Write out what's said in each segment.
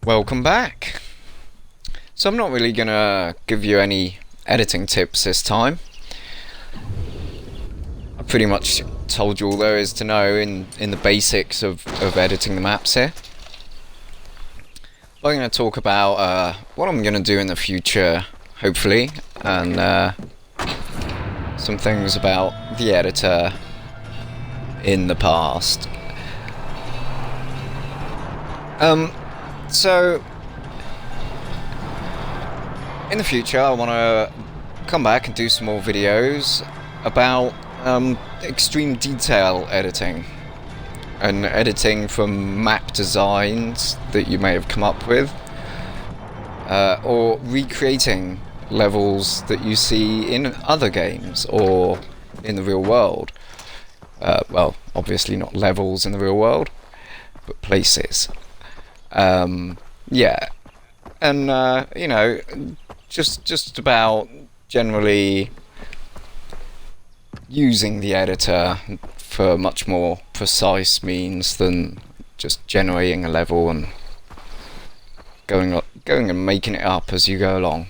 Welcome back. So I'm not really gonna give you any editing tips this time. I pretty much told you all there is to know in the basics of editing the maps here. I'm going to talk about what I'm going to do in the future, hopefully, and some things about the editor in the past. So in the future I want to come back and do some more videos about extreme detail editing and editing from map designs that you may have come up with, or recreating levels that you see in other games or in the real world. Well, obviously not levels in the real world, but places. Yeah, and you know, just about generally using the editor for much more precise means than just generating a level and going and making it up as you go along.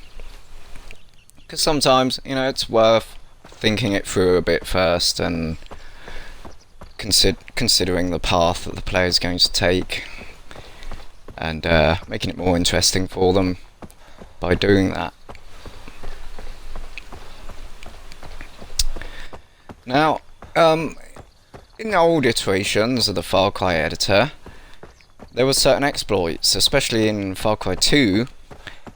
Because sometimes, you know, it's worth thinking it through a bit first and considering the path that the player is going to take, and making it more interesting for them by doing that. Now, in the old iterations of the Far Cry editor, there were certain exploits, especially in Far Cry 2.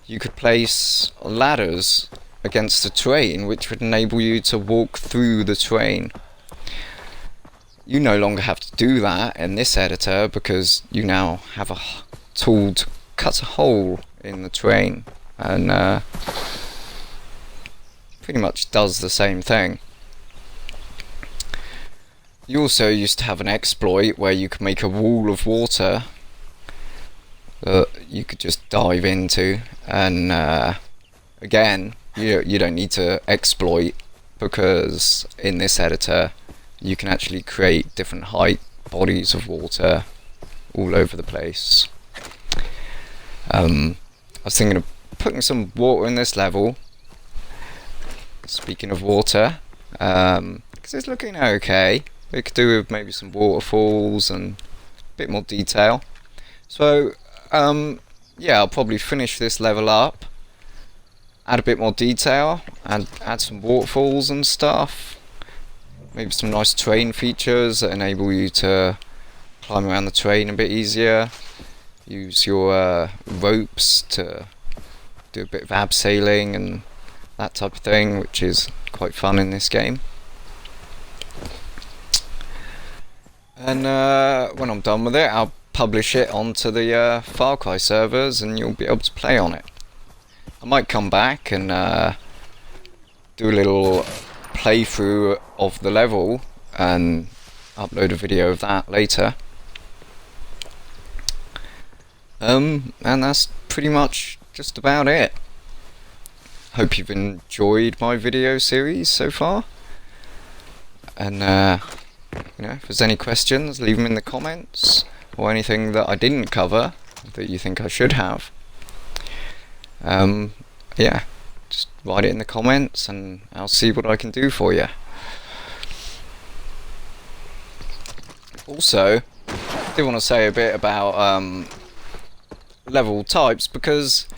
You could place ladders against the terrain, which would enable you to walk through the terrain. You no longer have to do that in this editor because you now have a tool to cut a hole in the terrain, and pretty much does the same thing. You also used to have an exploit where you could make a wall of water that you could just dive into, and again, you don't need to exploit, because in this editor you can actually create different height bodies of water all over the place. I was thinking of putting some water in this level, speaking of water, because it's looking okay. We could do with maybe some waterfalls and a bit more detail. So yeah, I'll probably finish this level up, add a bit more detail, and add some waterfalls and stuff. Maybe some nice terrain features that enable you to climb around the terrain a bit easier. Use your ropes to do a bit of abseiling and that type of thing, which is quite fun in this game. And when I'm done with it, I'll publish it onto the Far Cry servers, and you'll be able to play on it. I might come back and do a little playthrough of the level and upload a video of that later. And that's pretty much just about it. Hope you've enjoyed my video series so far, and you know, if there's any questions, leave them in the comments, or anything that I didn't cover that you think I should have. Yeah, just write it in the comments and I'll see what I can do for you. Also, I do want to say a bit about level types, because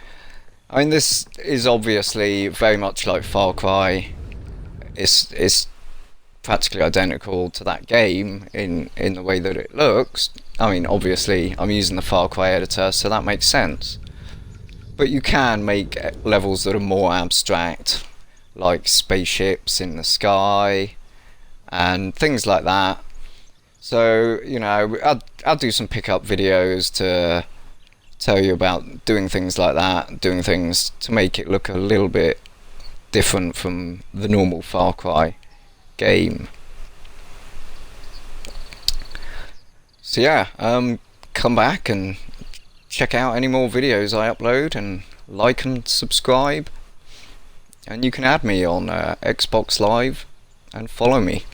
I mean, this is obviously very much like Far Cry. It's practically identical to that game in the way that it looks. I mean, obviously I'm using the Far Cry editor, so that makes sense. But you can make levels that are more abstract, like spaceships in the sky and things like that. So, you know, I'll do some pickup videos to tell you about doing things like that, doing things to make it look a little bit different from the normal Far Cry game. So yeah, come back and check out any more videos I upload, and like and subscribe, and you can add me on Xbox Live and follow me.